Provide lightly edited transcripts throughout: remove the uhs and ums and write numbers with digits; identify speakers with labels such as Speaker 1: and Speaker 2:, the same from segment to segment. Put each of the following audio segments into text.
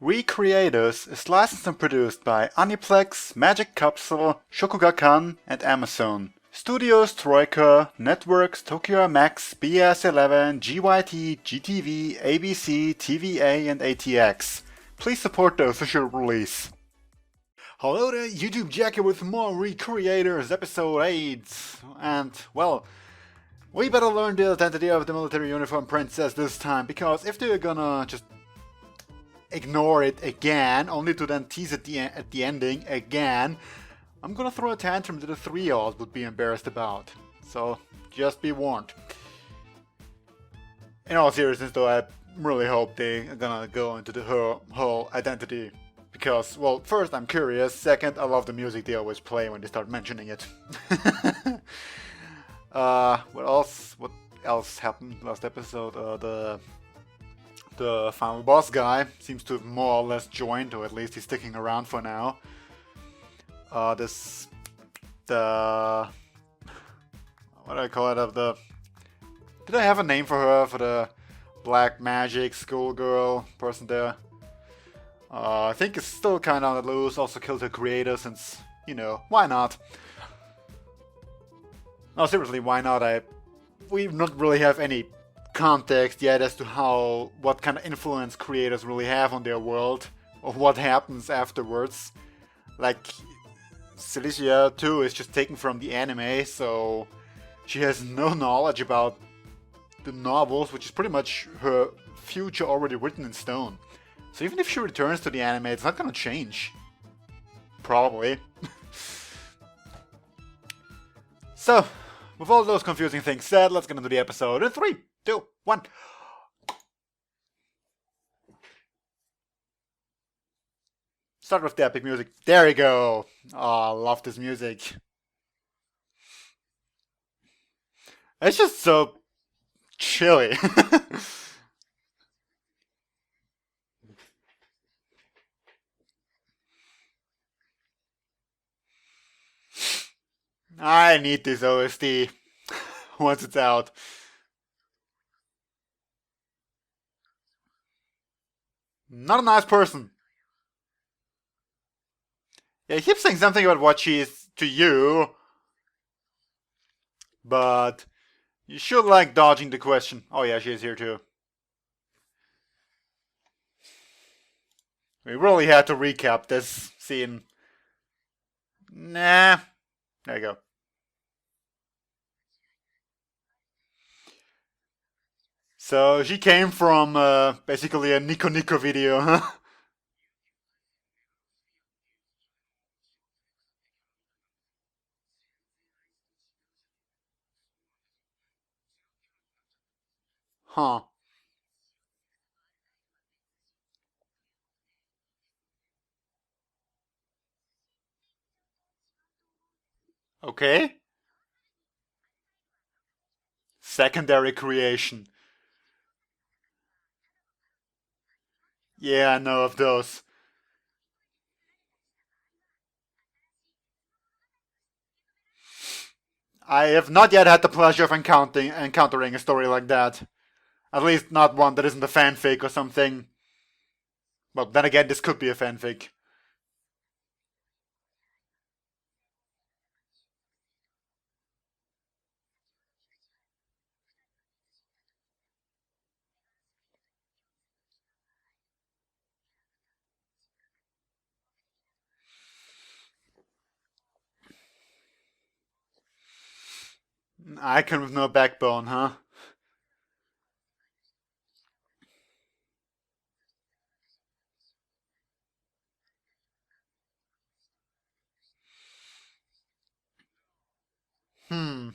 Speaker 1: Recreators is licensed and produced by Aniplex, Magic Capsule, Shokugakan, and Amazon. Studios Troika, Networks, Tokyo MX, BS11, GYT, GTV, ABC, TVA, and ATX. Please support the official release. Hello there, YouTube Jack here with more Recreators episode 8. And, well, we better learn the identity of the military uniform princess this time, because if they're gonna just ignore it again, only to then tease at the ending again, I'm gonna throw a tantrum that a 3-year-old would be embarrassed about. So, just be warned. In all seriousness though, I really hope they're gonna go into the whole identity. Because, well, first I'm curious, second I love the music they always play when they start mentioning it. What else happened last episode? The final boss guy seems to have more or less joined, or at least he's sticking around for now. What do I call it? Did I have a name for her, for the black magic schoolgirl person there? I think it's still kind of on the loose. Also killed her creator since, you know, why not? No, seriously, why not? We not really have any context yet as to what kind of influence creators really have on their world, or what happens afterwards. Like, Celicia too is just taken from the anime, so she has no knowledge about the novels, which is pretty much her future already written in stone. So even if she returns to the anime, it's not gonna change. Probably. So, with all those confusing things said, let's get into the episode in 3, 2, 1. Start with the epic music. There we go. Oh, I love this music. It's just so chilly. I need this OST once it's out. Not a nice person. Yeah, he keeps saying something about what she is to you, but you should like dodging the question. Oh yeah, she is here too. We really had to recap this scene. Nah. There you go. So she came from basically a Nico Nico video, huh? Huh. Okay. Secondary creation. Yeah, I know of those. I have not yet had the pleasure of encountering a story like that. At least not one that isn't a fanfic or something. Well, then again, this could be a fanfic. Icon with no backbone, huh? Hmm.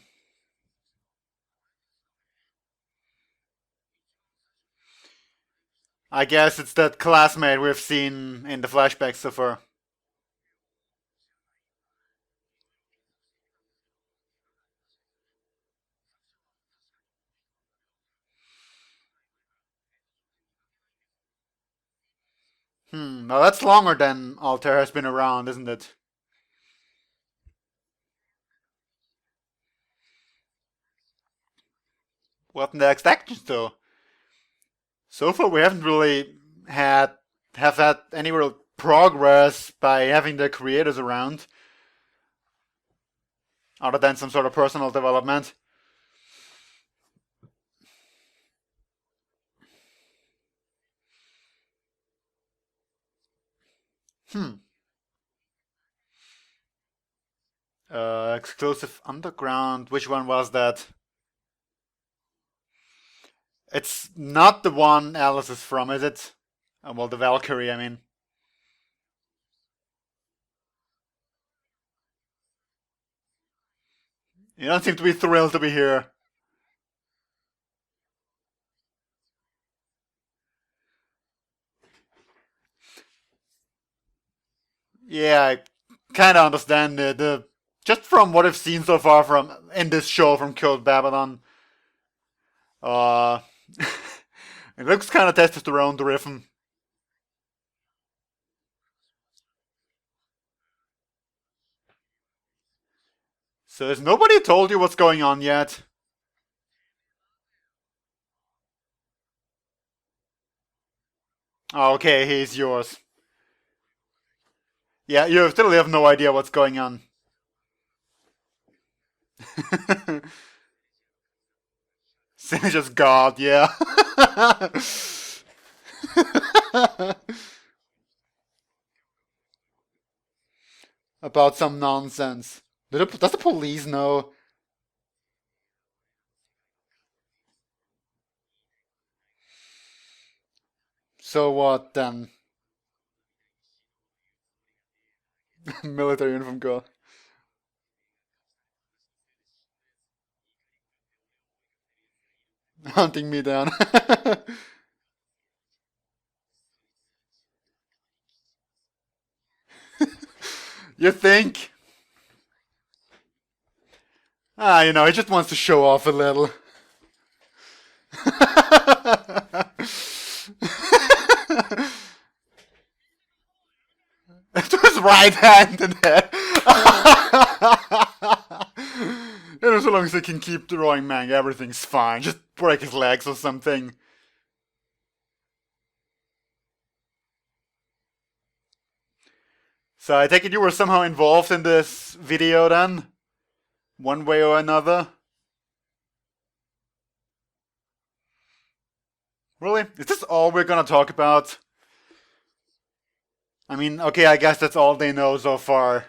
Speaker 1: I guess it's that classmate we've seen in the flashbacks so far. Well, that's longer than Altair has been around, isn't it? What next actions, though? So far, we haven't really had have had any real progress by having the creators around, other than some sort of personal development. Exclusive Underground. Which one was that? It's not the one Alice is from, is it? Well, the Valkyrie, I mean. You don't seem to be thrilled to be here. Yeah, I kind of understand it. Just from what I've seen so far from in this show from Cold Babylon, uh, it looks kind of testosterone driven. So has nobody told you what's going on yet? Oh, okay, he's yours. Yeah, you still have no idea what's going on. Sinister's God, yeah. About some nonsense. Does the police know? So what then? Military uniform girl. Hunting me down. You think? He just wants to show off a little. To his right hand in there. So long as he can keep drawing manga, everything's fine. Just break his legs or something. So I take it you were somehow involved in this video then? One way or another? Really? Is this all we're gonna talk about? I mean, okay, I guess that's all they know so far.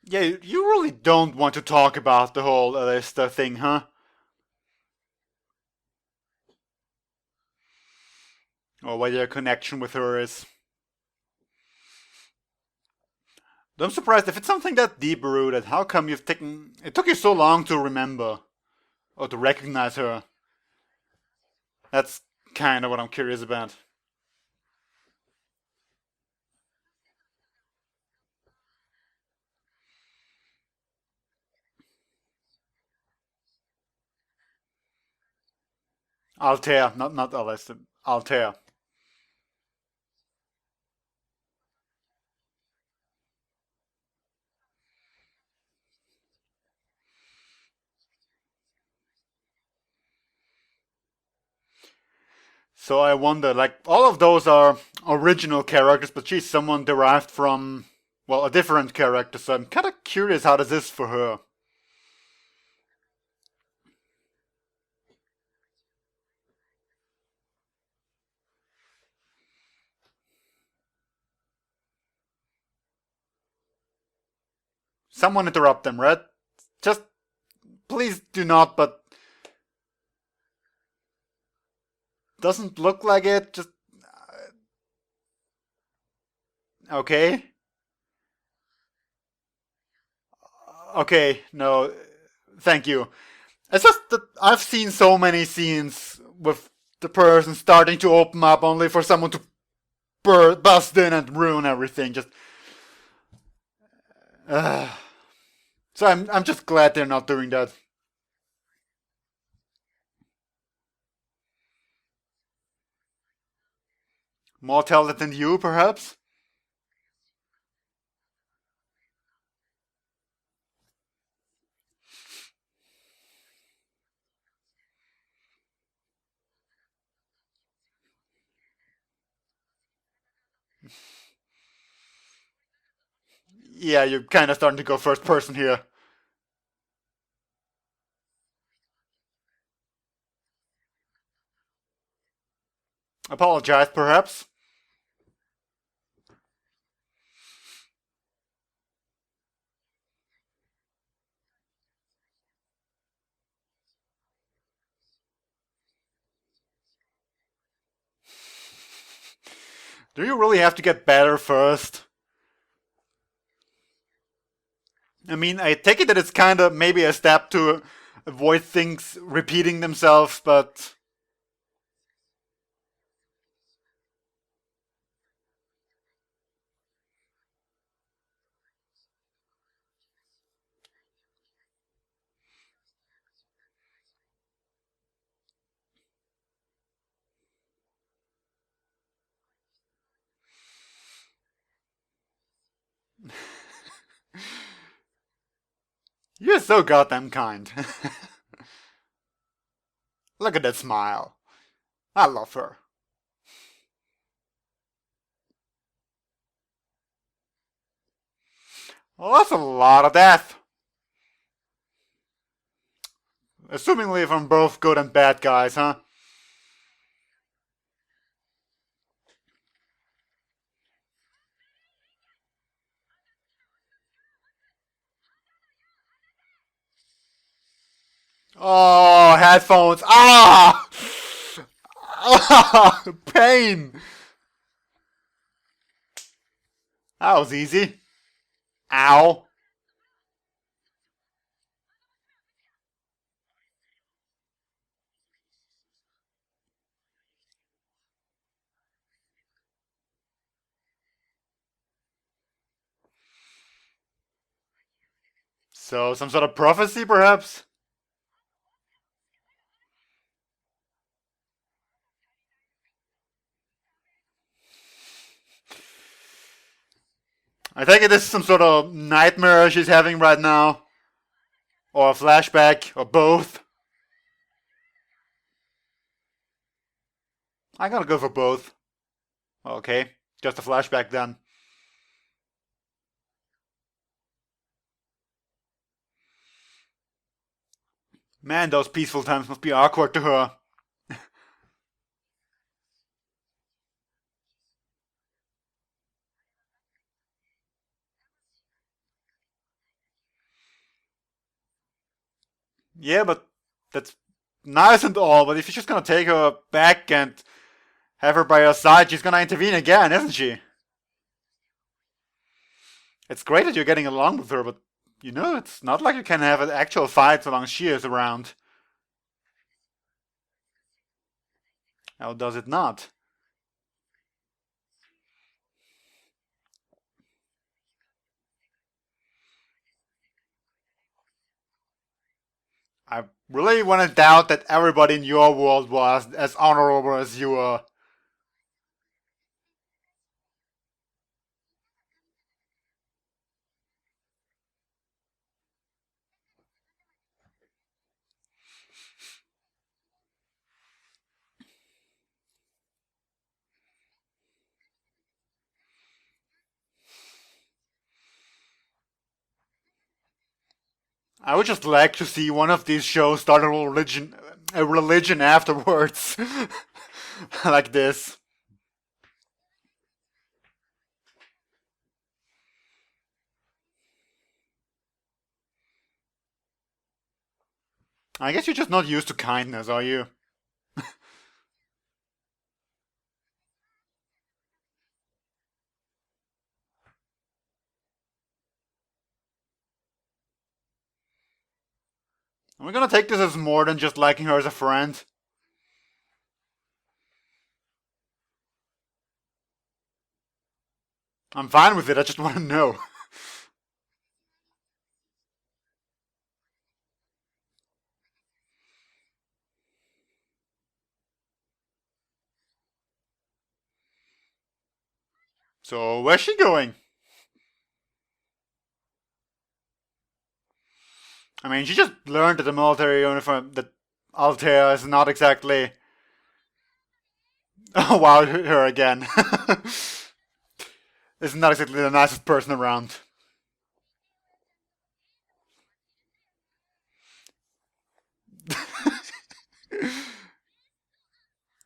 Speaker 1: Yeah, you really don't want to talk about the whole Alista thing, huh? Or what your connection with her is. I'm surprised if it's something that deep rooted. How come you've taken? It took you so long to remember or to recognize her. That's kind of what I'm curious about. Altair, not Alista. Altair. So I wonder, like, all of those are original characters, but she's someone derived from, well, a different character. So I'm kind of curious how this is for her. Someone interrupt them, Red. Just please do not, but doesn't look like it. Just okay. Okay, no, thank you. It's just that I've seen so many scenes with the person starting to open up only for someone to bust in and ruin everything. Just, uh, so I'm just glad they're not doing that. More talented than you, perhaps? Yeah, you're kind of starting to go first person here. Apologize, perhaps? Do you really have to get better first? I mean, I take it that it's kind of maybe a step to avoid things repeating themselves, but you're so goddamn kind. Look at that smile. I love her. Well, that's a lot of death. Assumingly from both good and bad guys, huh? Oh, headphones. Ah! Ah! Pain! That was easy. Ow. So, some sort of prophecy, perhaps? I think it is some sort of nightmare she's having right now. Or a flashback, or both. I gotta go for both. Okay, just a flashback then. Man, those peaceful times must be awkward to her. Yeah, but that's nice and all, but if you're just gonna take her back and have her by her side, she's gonna intervene again, isn't she? It's great that you're getting along with her, but you know, it's not like you can have an actual fight so long as she is around. How does it not? I really want to doubt that everybody in your world was as honorable as you are. I would just like to see one of these shows start a religion afterwards, like this. I guess you're just not used to kindness, are you? We're gonna take this as more than just liking her as a friend. I'm fine with it, I just want to know. So where's she going? I mean, she just learned that the military uniform, that Altair is not exactly... Oh wow, her again. Is not exactly the nicest person around.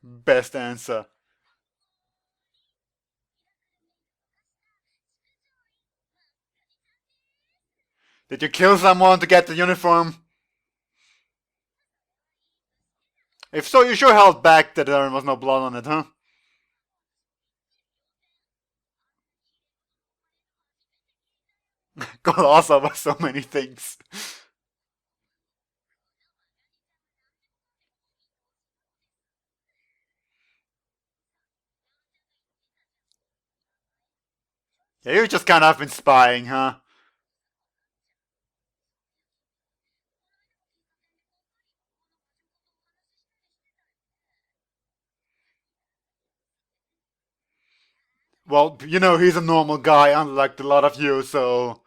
Speaker 1: Best answer. Did you kill someone to get the uniform? If so, you sure held back that there was no blood on it, huh? God also was so many things. Yeah, you just kind of been spying, huh? Well, you know, he's a normal guy, unlike a lot of you, so...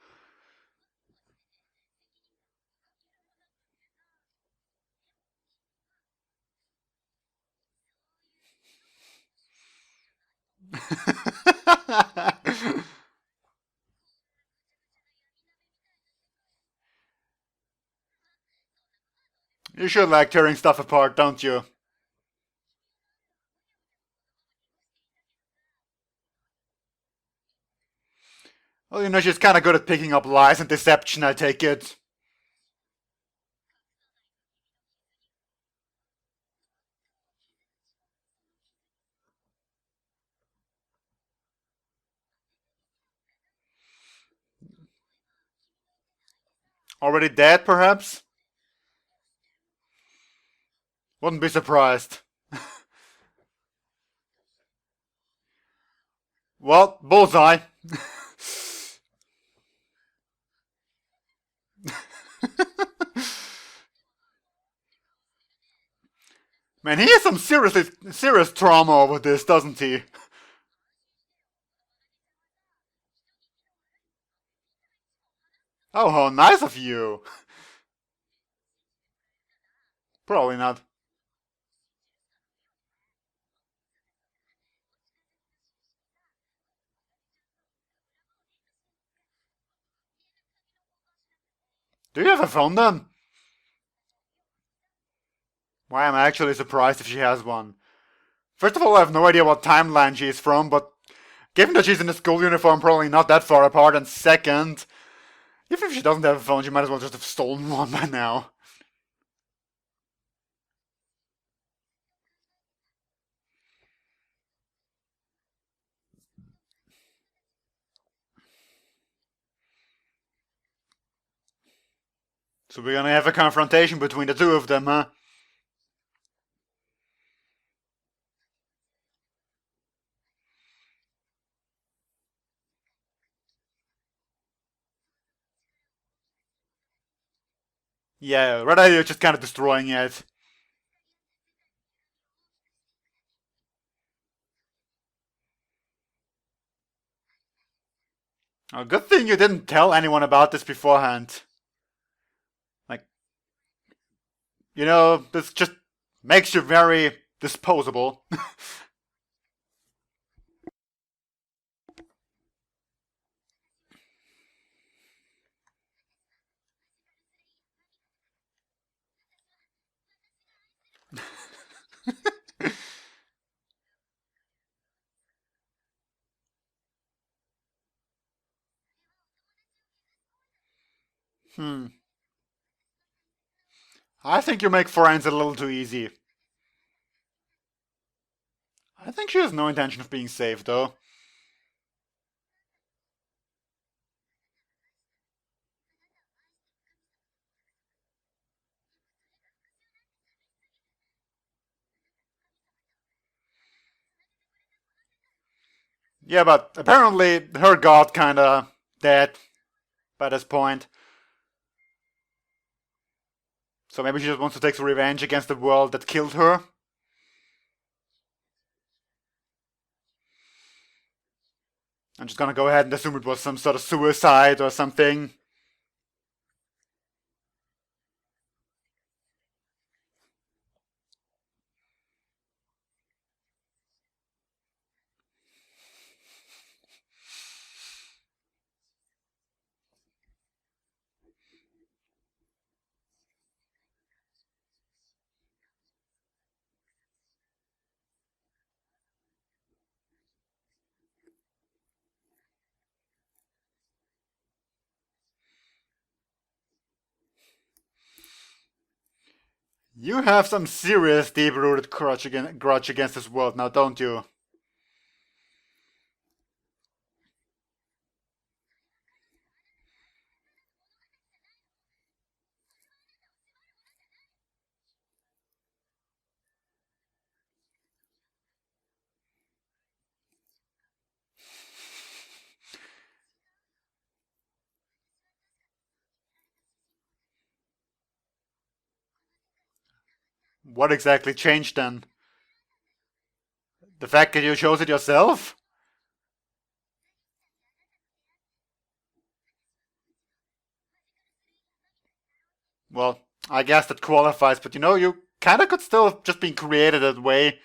Speaker 1: You should like tearing stuff apart, don't you? Well, you know, she's kind of good at picking up lies and deception, I take it. Already dead, perhaps? Wouldn't be surprised. Well, bullseye. Man, he has some serious trauma over this, doesn't he? Oh, how nice of you. Probably not. Do you have a phone then? Why, I'm actually surprised if she has one. First of all, I have no idea what timeline she's from, but given that she's in a school uniform, probably not that far apart, and second, even if she doesn't have a phone, she might as well just have stolen one by now. So we're gonna have a confrontation between the two of them, huh? Yeah, rather you're just kind of destroying it. Oh, good thing you didn't tell anyone about this beforehand. Like, you know, this just makes you very disposable. Hmm. I think you make friends a little too easy. I think she has no intention of being safe, though. Yeah, but apparently her god kinda dead by this point. So maybe she just wants to take revenge against the world that killed her. I'm just gonna go ahead and assume it was some sort of suicide or something. You have some serious deep-rooted grudge against this world now, don't you? What exactly changed then? The fact that you chose it yourself? Well, I guess that qualifies, but you know, you kinda could still have just been created that way.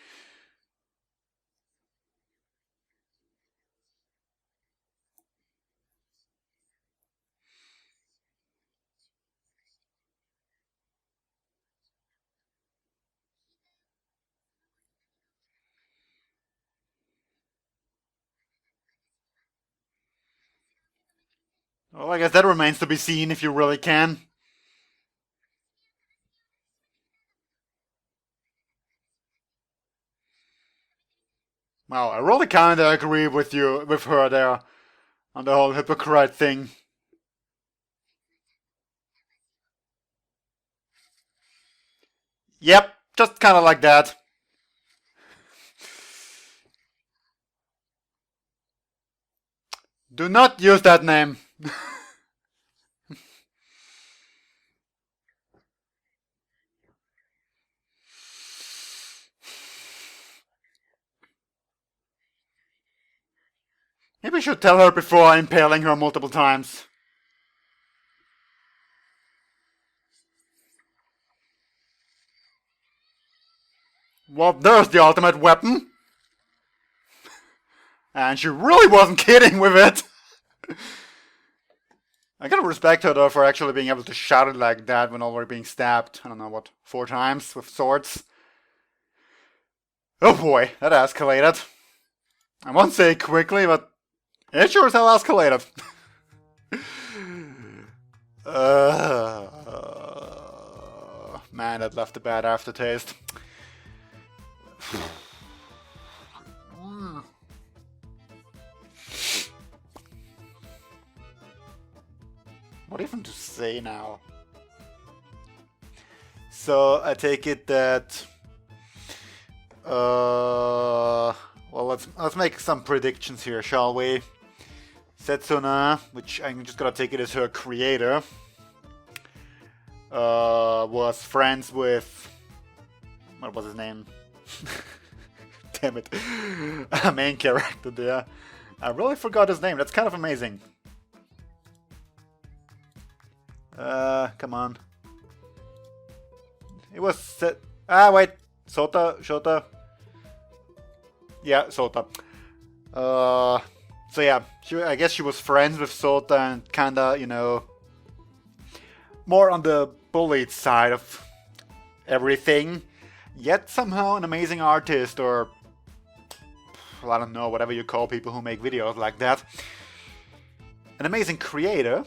Speaker 1: Well, I guess that remains to be seen if you really can. Well, I really kinda agree with her there, on the whole hypocrite thing. Yep, just kinda like that. Do not use that name. Maybe I should tell her before impaling her multiple times. Well, there's the ultimate weapon. And she really wasn't kidding with it. I gotta respect her though for actually being able to shout it like that when already being stabbed, I don't know what, 4 times with swords. Oh boy, that escalated. I won't say quickly, but it sure as hell escalated. Man, that left a bad aftertaste. What even to say now? So I take it that well, let's make some predictions here, shall we? Setsuna, which I'm just gonna take it as her creator, was friends with, what was his name? Damn it, a main character there. I really forgot his name. That's kind of amazing. Come on. It was wait, Shota. Yeah, Sota. So yeah, I guess she was friends with Sota and kinda, you know, more on the bullied side of everything. Yet somehow an amazing artist, or I don't know, whatever you call people who make videos like that. An amazing creator.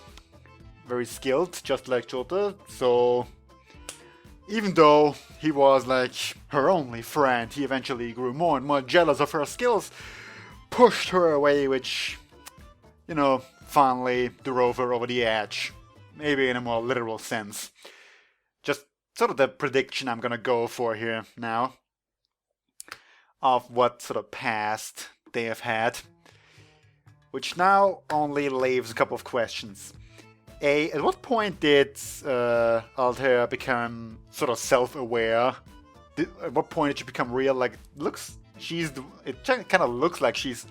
Speaker 1: Very skilled, just like Shota. So even though he was like her only friend, he eventually grew more and more jealous of her skills, pushed her away, which, you know, finally drove her over the edge. Maybe in a more literal sense. Just sort of the prediction I'm gonna go for here now of what sort of past they have had, which now only leaves a couple of questions. A, at what point did Altair become sort of self-aware? At what point did she become real? Like, it kind of looks like she's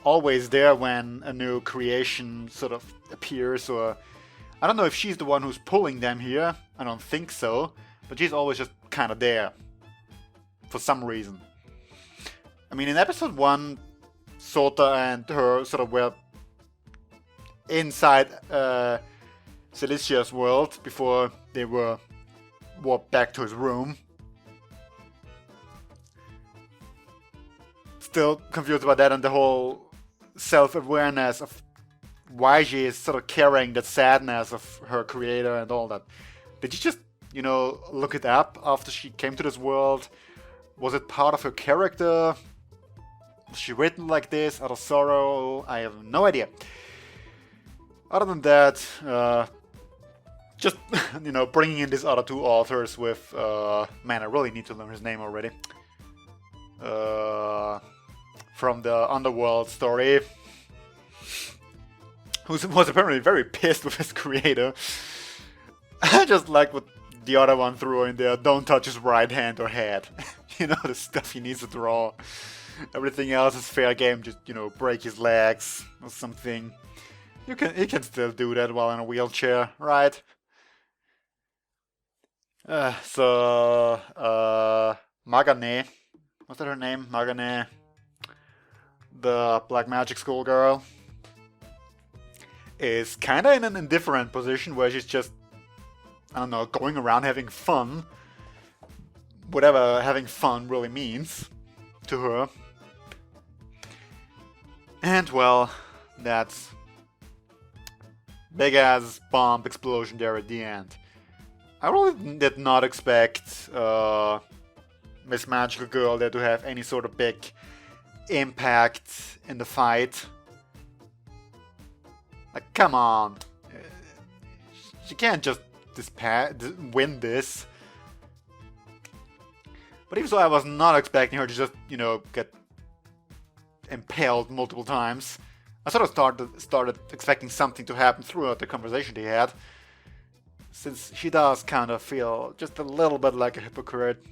Speaker 1: always there when a new creation sort of appears, or I don't know if she's the one who's pulling them here. I don't think so, but she's always just kind of there for some reason. I mean, in episode 1, Sota and her sort of were inside Celestia's world before they were warped back to his room. Still confused about that and the whole self-awareness of why she is sort of carrying that sadness of her creator and all that. Did she just, you know, look it up after she came to this world? Was it part of her character? Was she written like this out of sorrow? I have no idea. Other than that, just, you know, bringing in these other 2 authors with, man, I really need to learn his name already. From the Underworld story, who was apparently very pissed with his creator. I just like what the other one threw in there: don't touch his right hand or head. You know, the stuff he needs to draw. Everything else is fair game, just, you know, break his legs or something. He can still do that while in a wheelchair, right? Magane, what's that her name? Magane, the Black Magic schoolgirl, is kinda in an indifferent position where she's just, I don't know, going around having fun. Whatever having fun really means to her. And well, that's big ass bomb explosion there at the end. I really did not expect Miss Magical Girl there to have any sort of big impact in the fight. Like, come on. She can't just win this. But even so, I was not expecting her to just, you know, get impaled multiple times. I sort of started expecting something to happen throughout the conversation they had, since she does kind of feel just a little bit like a hypocrite.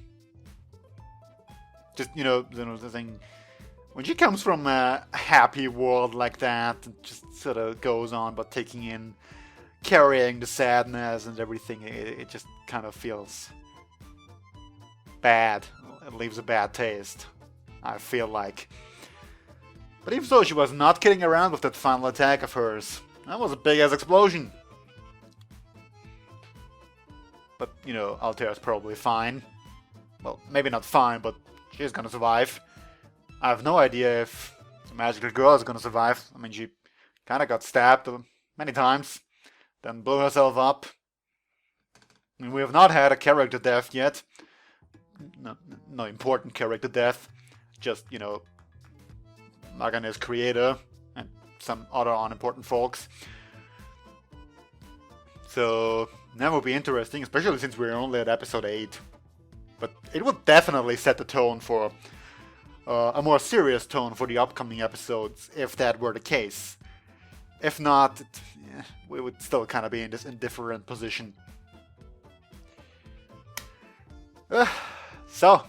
Speaker 1: Just, you know, the thing, when she comes from a happy world like that, and just sort of goes on but carrying the sadness and everything, it just kind of feels bad. It leaves a bad taste, I feel like. But even so, she was not kidding around with that final attack of hers. That was a big-ass explosion. But, you know, Altera's probably fine. Well, maybe not fine, but she's gonna survive. I have no idea if the magical girl is gonna survive. I mean, she kinda got stabbed many times, then blew herself up. I mean, we have not had a character death yet. No important character death. Just, you know, Magane's creator and some other unimportant folks. So that would be interesting, especially since we're only at episode 8. But it would definitely set the tone for a more serious tone for the upcoming episodes, if that were the case. If not, we would still kind of be in this indifferent position. So,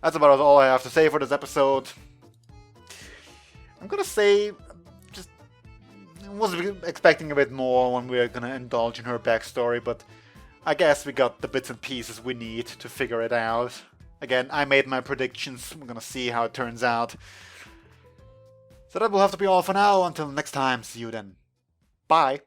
Speaker 1: that's about all I have to say for this episode. I'm gonna say, just was expecting a bit more when we're gonna indulge in her backstory, but I guess we got the bits and pieces we need to figure it out. Again, I made my predictions. We're gonna see how it turns out. So that will have to be all for now. Until next time, see you then. Bye.